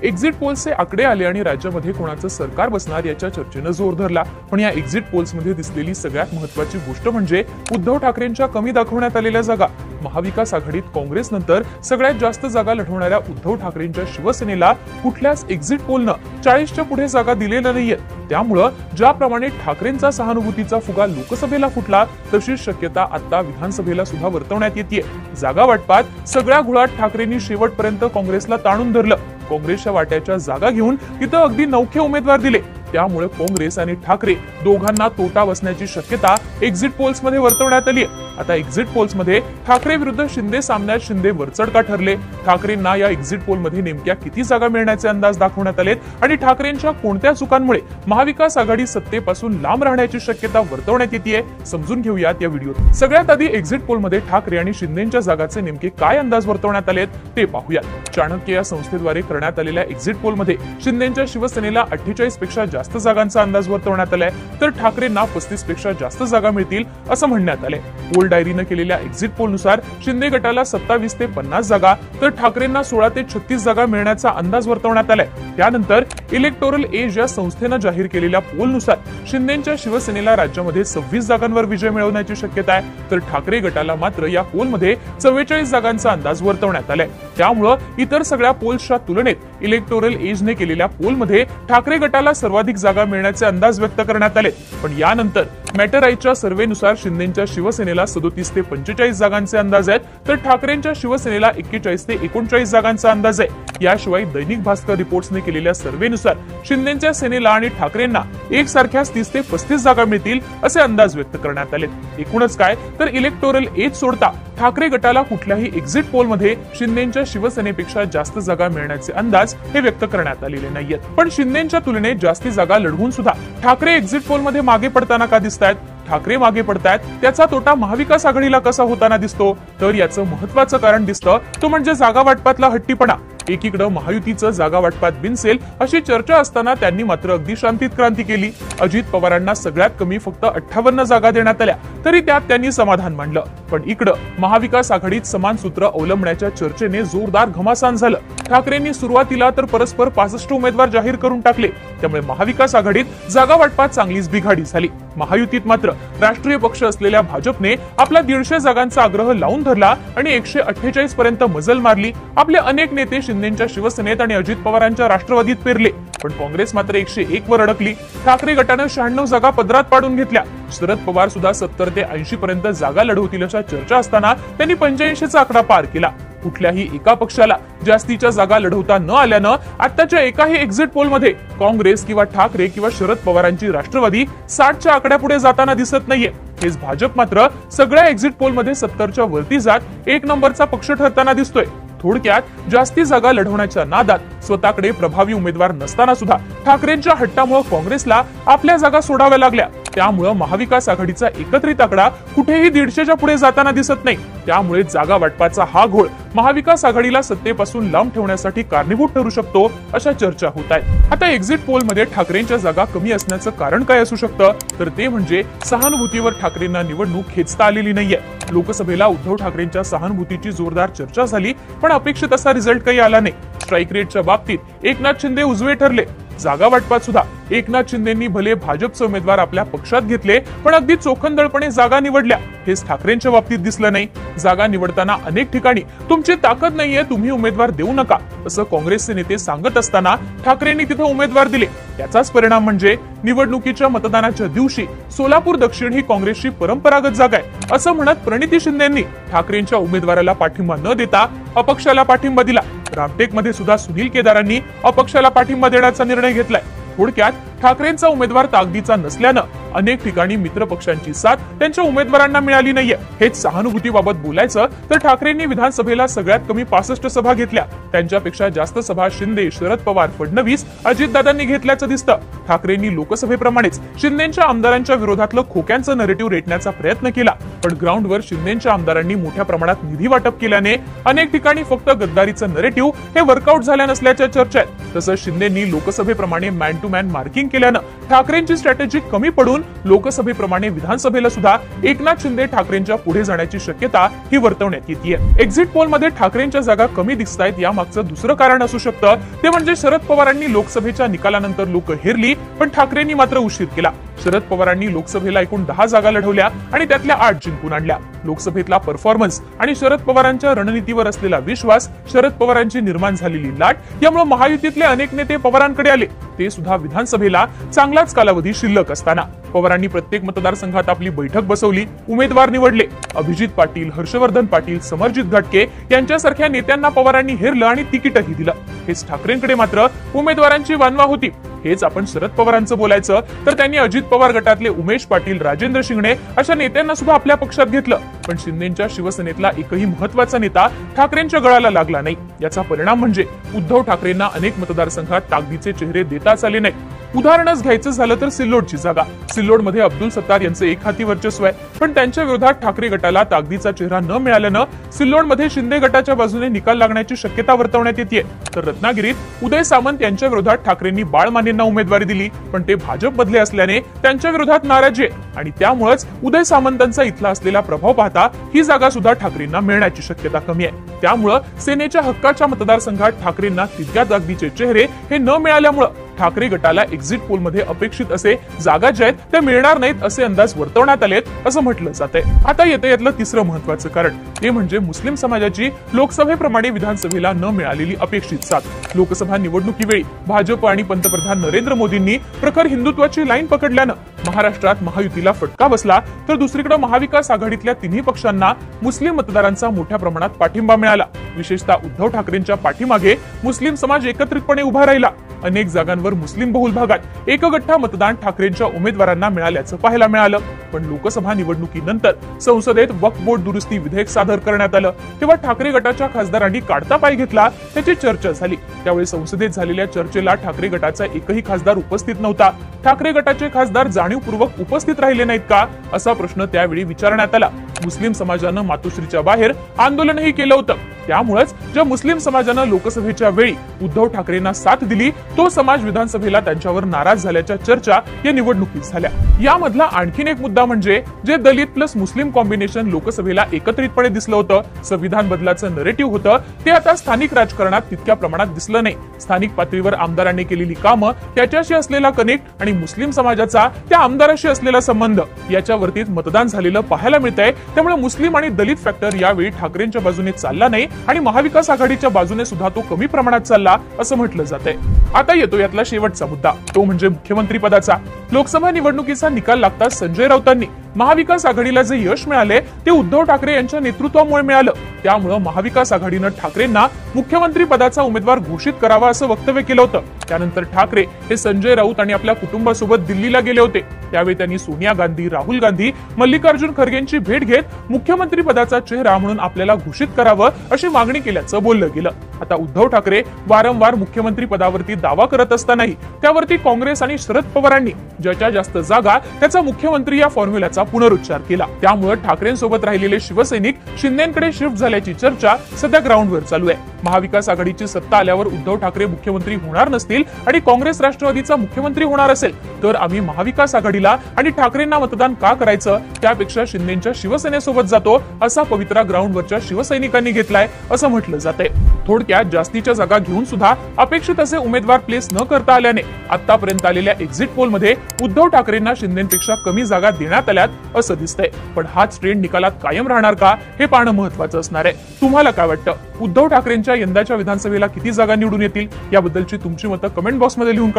Exit पोल्सचे आकडे आले आणि राज्यामध्ये कोणाचं सरकार बसणार याच्या चर्चेनं जोर धरला। पण या एक्झिट पोल्समध्ये दिसलेली सगळ्यात महत्त्वाची गोष्ट म्हणजे उद्धव ठाकरेंच्या कमी दाखवण्यात आलेल्या जागा। महाविकास आघाडीत काँग्रेसनंतर सगळ्यात जास्त जागा लढवणाऱ्या उद्धव ठाकरेंच्या शिवसेनेला कुठल्याच एक्झिट पोलनं 40च्या पुढे जागा दिलेल्या नाहीयेत। त्यामुळे ज्याप्रमाणे ठाकरेंचा सहानुभूतीचा फुगा लोकसभेला फुटला तशीच शक्यता आता विधानसभेला सुद्धा वर्तवण्यात येते। जागा वाटपात सगळ्या घोळात ठाकरेंनी शेवटपर्यंत काँग्रेसला ताणून धरलं। काँग्रेसच्या वाट्याच्या जागा घेऊन तिथं अगदी नवखे उमेदवार दिले। त्यामुळे काँग्रेस आणि ठाकरे दोघांना तोटा बसण्याची शक्यता एक्झिट पोल्स मध्ये वर्तवण्यात आली आहे। आता एक्झिट पोल्स मध्ये ठाकरे विरुद्ध शिंदे सामन्यात शिंदे वरचढ का ठरले, ठाकरेंना या एक्झिट पोल मध्ये नेमक्या किती जागा मिळण्याचे अंदाज दाखवण्यात आलेत आणि ठाकरेंच्या कोणत्या चुकांमुळे महाविकास आघाडी सत्तेपासून लांब राहण्याची शक्यता वर्तवण्यात येते समजून घेऊयात या व्हिडिओत। सगळ्यात आधी एक्झिट पोल मध्ये ठाकरे आणि शिंदेच्या जागाचे नेमके काय अंदाज वर्तवण्यात आलेत ते पाहूयात। चाणक्य या संस्थेद्वारे करण्यात आलेल्या एक्झिट पोल मध्ये शिंदेच्या शिवसेनेला 48 पेक्षा जास्त जागांचा अंदाज वर्तवण्यात आलाय, तर ठाकरेंना 35 पेक्षा जास्त जागा मिळतील असं म्हणण्यात आलंय। पोल डायरीनं केलेल्या एक्झिट पोल नुसार शिंदे गटाला 27 ते 50 जागा तर ठाकरेंना 16 ते 36 जागा मिळण्याचा अंदाज वर्तवण्यात आलाय। त्यानंतर इलेक्टोरल एज या संस्थेनं जाहीर केलेल्या पोल नुसार शिंदेच्या शिवसेनेला राज्यामध्ये 26 जागांवर विजय मिळवण्याची शक्यता आहे, तर ठाकरे गटाला मात्र या पोलमध्ये 44 जागांचा अंदाज वर्तवण्यात आलाय। त्यामुळे इतर सगळ्या पोल्सच्या तुलनेत इलेक्टोरल एजने केलेल्या पोलमध्ये ठाकरे गटाला सर्वाधिक जागा मिळण्याचे अंदाज व्यक्त करण्यात आले। पण यानंतर मॅटराईच्या सर्व्हेनुसार शिंदेच्या शिवसेनेला 37 ते 45 जागांचे अंदाज आहेत, तर ठाकरेंच्या शिवसेनेला 41 ते 39 जागांचा अंदाज आहे। याशिवाय दैनिक भास्कर रिपोर्ट्सने केलेल्या सर्व्हेनुसार शिंदेच्या सेनेला आणि ठाकरेंना एकसारख्याच 30 ते 35 जागा मिळतील असे अंदाज व्यक्त करण्यात आले। एकूणच काय तर इलेक्टोरल एज सोडता ठाकरे गटाला कुठल्याही एक्झिट पोलमध्ये शिंदेच्या शिवसेनेपेक्षा जास्त जागा मिळण्याचे अंदाज हे व्यक्त करण्यात आलेले नाहीयेत। पण शिंदेच्या तुलनेत जास्त जागा लढवून सुद्धा ठाकरे एक्झिट पोलमध्ये मागे पडताना का दिसतायत? ठाकरे मागे पडतायत त्याचा तोटा महाविकास आघाडीला कसा होताना दिसतो? तर याचं महत्त्वाचं कारण दिसतं तो म्हणजे जागा वाटपातला हट्टीपणा। एकीकडे महायुतीचं जागा वाटपात बिनसेल अशी चर्चा असताना त्यांनी मात्र अगदी शांतीत क्रांती केली। अजित पवारांना सगळ्यात कमी फक्त 58 जागा देण्यात आल्या तरी त्यात त्यांनी समाधान मानलं। पण इकडे महाविकास आघाडीत समान सूत्र अवलंबण्याच्या चर्चेने जोरदार घमासान झालं। ठाकरेंनी सुरुवातीला तर परस्पर 65 उमेदवार जाहीर करून टाकले, त्यामुळे महाविकास आघाडीत जागा वाटपात चांगलीच बिघाडी झाली। महायुतीत मात्र राष्ट्रीय पक्ष असलेल्या भाजपने आपला 150 जागांचा आग्रह लावून धरला आणि 148 पर्यंत मजल मारली। आपले अनेक नेते शिंदेच्या शिवसेनेत आणि अजित पवारांच्या राष्ट्रवादीत पेरले, पण काँग्रेस मात्र 101 वर अडकली। ठाकरे गटाने 96 जागा पदरात पाडून घेतल्या। शरद पवार सुद्धा 70 ते 80 पर्यंत जागा लढवतील अशा चर्चा असताना त्यांनी 85चा आकडा पार केला। कुठल्याही एका पक्षाला जास्तीच्या जागा लढवता न आल्यानं आताच्या एकाही एक्झिट पोलमध्ये काँग्रेस किंवा ठाकरे किंवा शरद पवारांची राष्ट्रवादी 60च्या आकड्यापुढे जाताना दिसत नाहीये। हेच भाजप मात्र सगळ्या एक्झिट पोलमध्ये 70च्या वरती जात 1 नंबरचा पक्ष ठरताना दिसतोय। थोडक्यात जास्ती जागा लढवण्याच्या नादात स्वतःकडे प्रभावी उमेदवार नसताना सुद्धा ठाकरेंच्या हट्टामुळे काँग्रेसला आपल्या जागा सोडाव्या लागल्या। त्यामुळे महाविकास आघाडीचा एकत्रित आकडा कुठेही 150च्या पुढे जाताना दिसत नाही। त्यामुळे जागा वाटपाचा हा घोळ महाविकास आघाडीला सत्तेपासून लांब ठेवण्यासाठी कारणीभूत ठरू शकतो अशा चर्चा होत आहेत। आता एक्झिट पोलमध्ये ठाकरेंच्या जागा कमी असण्याचं कारण काय असू शकतं? तर ते म्हणजे सहानुभूतीवर ठाकरेंना निवडणूक खेचता आलेली नाहीये। लोकसभेला उद्धव ठाकरेंच्या सहानुभूतीची जोरदार चर्चा झाली, पण अपेक्षित असा रिझल्ट काही आला नाही। स्ट्राईक रेटच्या बाबतीत एकनाथ शिंदे उजवे ठरले। जागा वाटपात सुद्धा एकनाथ शिंदेंनी भले भाजपचे उमेदवार आपल्या पक्षात घेतले, पण अगदी चोखंदळपणे जागा निवडल्या हेच ठाकरेंच्या बाबतीत दिसलं नाही। जागा निवडताना अनेक ठिकाणी तुमची ताकद नाहीये, तुम्ही उमेदवार देऊ नका असं काँग्रेसचे नेते सांगत असताना ठाकरेंनी तिथे उमेदवार दिले। त्याचाच परिणाम म्हणजे निवडणुकीच्या मतदानाच्या दिवशी सोलापूर दक्षिण ही काँग्रेसची परंपरागत जागा आहे असं म्हणत प्रणिती शिंदेंनी ठाकरेंच्या उमेदवाराला पाठिंबा न देता अपक्षाला पाठिंबा दिला। रामटेकमध्ये सुद्धा सुनील केदारांनी अपक्षाला पाठिंबा देण्याचा निर्णय घेतलाय। थोडक्यात ठाकरेंचा उमेदवार ताकदीचा नसल्यानं अनेक ठिकाणी मित्र पक्षांची साथ त्यांच्या उमेदवारांना मिळाली नाहीये। हेच सहानुभूतीबाबत बोलायचं तर ठाकरेंनी विधानसभेला सगळ्यात कमी 65 सभा घेतल्या। त्यांच्यापेक्षा जास्त सभा शिंदे, शरद पवार, फडणवीस, अजितदादांनी घेतल्याचं दिसतं। ठाकरेंनी लोकसभेप्रमाणेच शिंदेच्या आमदारांच्या विरोधातलं खोक्यांचं नरेटिव्ह रेटण्याचा प्रयत्न केला, पण ग्राउंडवर शिंदेच्या आमदारांनी मोठ्या प्रमाणात निधी वाटप केल्याने अनेक ठिकाणी फक्त गद्दारीचं नरेटिव्ह हे वर्कआउट झाल्या नसल्याच्या चर्चा आहेत। तसंच शिंदेंनी लोकसभेप्रमाणे मॅन टू मॅन मार्किंग केल्यानं ठाकरेंची स्ट्रॅटेजी कमी पडून लोकसभेप्रमाणे विधानसभेला सुद्धा एकनाथ शिंदे ठाकरेंच्या पुढे जाण्याची शक्यता ही वर्तवण्यात येते। एक्झिट पोल मध्ये ठाकरेंच्या जागा कमी दिसतायत यामागचं दुसरं कारण असू शकतं ते म्हणजे शरद पवारांनी लोकसभेच्या निकालानंतर लोक हेरली, पण ठाकरेंनी मात्र उशीर केला। शरद पवारांनी लोकसभेला एकूण 10 जागा लढवल्या आणि त्यातल्या 8 जिंकून आणल्या। लोकसभेतला परफॉर्मन्स आणि शरद पवारांच्या रणनीतीवर असलेला विश्वास, शरद पवारांची निर्माण झालेली लाट यामुळे महायुतीतले अनेक नेते पवारांकडे आले, ते सुद्धा विधानसभेला चांगलाच कालावधी शिल्लक असताना। पवारांनी प्रत्येक मतदारसंघात आपली बैठक बसवली, उमेदवार निवडले। अभिजित पाटील, हर्षवर्धन पाटील, समरजित घाटके यांच्यासारख्या नेत्यांना पवारांनी हेरलं आणि तिकीटही दिलं। हेच ठाकरेंकडे मात्र उमेदवारांची वानवा होती। हेच आपण शरद पवारांचं बोलायचं तर त्यांनी अजित पवार गटातले उमेश पाटील, राजेंद्र शिंगणे अशा नेत्यांना सुद्धा आपल्या पक्षात घेतलं, पण शिंदेच्या शिवसेनेतला एकही महत्वाचा नेता ठाकरेंच्या गळाला लागला नाही। याचा परिणाम म्हणजे उद्धव ठाकरेंना अनेक मतदारसंघात ताकदीचे चेहरे देताच आले नाही। उदाहरणच घ्यायचं झालं तर सिल्लोडची जागा। सिल्लोडमध्ये अब्दुल सत्तार यांचं एकहाती वर्चस्व आहे, पण त्यांच्या विरोधात ठाकरे गटाला ताकदीचा चेहरा न मिळाल्यानं सिल्लोडमध्ये शिंदे गटाच्या बाजूने निकाल लागण्याची शक्यता वर्तवण्यात येते। तर रत्नागिरीत उदय सामंत यांच्या विरोधात ठाकरेंनी बाळ मानेंना उमेदवारी दिली, पण ते भाजपमधले असल्याने त्यांच्या विरोधात नाराजी आहे आणि त्यामुळेच उदय सामंतांचा इथला असलेला प्रभाव पाहता ही जागा सुद्धा ठाकरेंना मिळण्याची शक्यता कमी आहे। त्यामुळे सेनेच्या हक्काच्या मतदारसंघात ठाकरेंना तितक्या ताकदीचे चेहरे हे न मिळाल्यामुळे ठाकरे गटाला एक्झिट पोल मध्ये अपेक्षित असे जागा ज्या आहेत त्या मिळणार नाहीत असे अंदाज वर्तवण्यात आलेत असं म्हटलं जातंय। आता येतं यातलं तिसरं महत्वाचं कारण, ते म्हणजे मुस्लिम समाजाची लोकसभेप्रमाणे विधानसभेला न मिळालेली अपेक्षित साथ। लोकसभा निवडणुकीवेळी भाजप आणि पंतप्रधान नरेंद्र मोदींनी प्रखर हिंदुत्वाची लाईन पकडल्यानं महाराष्ट्रात महायुतीला फटका बसला, तर दुसरीकडे महाविकास आघाडीतल्या तिन्ही पक्षांना मुस्लिम मतदारांचा मोठ्या प्रमाणात पाठिंबा मिळाला। विशेषतः उद्धव ठाकरेंच्या पाठीमागे मुस्लिम समाज एकत्रितपणे उभा राहिला। अनेक जागांवर मुस्लिम बहुल भागात एकगठ्ठा मतदान ठाकरेंच्या उमेदवारांना मिळाल्याचं पाहायला मिळालं। पण लोकसभा निवडणुकीनंतर संसदेत वक्फ बोर्ड दुरुस्ती विधेयक सादर करण्यात आलं, तेव्हा ठाकरे गटाच्या खासदारांनी काढता पाय घेतला, त्याची चर्चा झाली। त्यावेळी संसदेत झालेल्या चर्चेला ठाकरे गटाचा एकही खासदार उपस्थित नव्हता। ठाकरे गटाचे खासदार जाणीवपूर्वक उपस्थित राहिले नाहीत का असा प्रश्न त्यावेळी विचारण्यात आला। मुस्लिम समाजानं मातोश्रीच्या बाहेर आंदोलनही केलं होतं। त्यामुळेच ज्या मुस्लिम समाजानं लोकसभेच्या वेळी उद्धव ठाकरेंना साथ दिली, तो समाज विधानसभेला त्यांच्यावर नाराज झाल्याच्या चर्चा या निवडणुकीत झाल्या। यामधला आणखीन एक मुद्दा म्हणजे जे दलित प्लस मुस्लिम कॉम्बिनेशन लोकसभेला एकत्रितपणे दिसलं होतं, संविधान बदलाचं नरेटिव्ह होतं, ते आता स्थानिक राजकारणात तितक्या प्रमाणात दिसलं नाही। स्थानिक पातळीवर आमदारांनी केलेली कामं, त्याच्याशी असलेला कनेक्ट आणि मुस्लिम समाजाचा त्या आमदाराशी असलेला संबंध याच्यावरतीच मतदान झालेलं पाहायला मिळतंय। त्यामुळे मुस्लिम आणि दलित फॅक्टर यावेळी ठाकरेंच्या बाजूने चालला नाही आणि महाविकास आघाडीच्या बाजूने सुद्धा तो कमी प्रमाणात चालला असं म्हटलं जातंय। आता येतो यातला शेवटचा मुद्दा, तो म्हणजे मुख्यमंत्री पदाचा। लोकसभा निवडणुकीचा निकाल लागताच संजय राऊतांनी महाविकास आघाडीला जे यश मिळाले ते उद्धव ठाकरे यांच्या नेतृत्वामुळे मिळालं। त्यामुळे महाविकास आघाडीनं ठाकरेंना मुख्यमंत्री पदाचा उमेदवार घोषित करावा असं वक्तव्य केलं होतं। त्यानंतर ठाकरे हे संजय राऊत आणि आपल्या कुटुंबासोबत दिल्लीला गेले होते। त्यावेळी त्यांनी सोनिया गांधी, राहुल गांधी, मल्लिकार्जुन खरगेंची भेट घेत मुख्यमंत्री पदाचा चेहरा म्हणून आपल्याला घोषित करावं अशी मागणी केल्याचं बोललं गेलं। आता उद्धव ठाकरे वारंवार मुख्यमंत्री पदावरती दावा करत असतानाही त्यावरती काँग्रेस आणि शरद पवारांनी ज्याच्या जास्त जागा त्याचा मुख्यमंत्री या फॉर्म्युल्याचा पुनरुच्चार केला। त्यामुळे ठाकरेंसोबत राहिलेले शिवसैनिक शिंदेकडे शिफ्ट झाल्याची चर्चा सध्या ग्राउंडवर चालू आहे। महाविकास आघाडीची सत्ता आल्यावर उद्धव ठाकरे मुख्यमंत्री होणार नसतील आणि काँग्रेस राष्ट्रवादीचा मुख्यमंत्री होणार असेल तर आम्ही महाविकास आघाडीला आणि ठाकरेंना मतदान का करायचं, त्यापेक्षा शिंदेच्या शिवसेनेसोबत जातो असा पवित्रा ग्राउंडवरच्या शिवसैनिकांनी घेतलाय असं म्हटलं जातंय। थोडक्यात जास्तीच्या जागा घेऊन सुद्धा अपेक्षित असे उमेदवार प्लेस न करता आल्याने आतापर्यंत आलेल्या एक्झिट पोल मध्ये उद्धव ठाकरेंना शिंदेपेक्षा कमी जागा देण्यात आल्यात असं दिसतंय। पण हाच ट्रेंड निकालात कायम राहणार का हे पाहणं महत्त्वाचं असणार आहे। तुम्हाला काय वाटतं, उद्धव ठाकरेंच्या यंदाच्या विधानसभेला किती जागा निवडून येतील याबद्दलची तुमची मतं कमेंट बॉक्समध्ये लिहून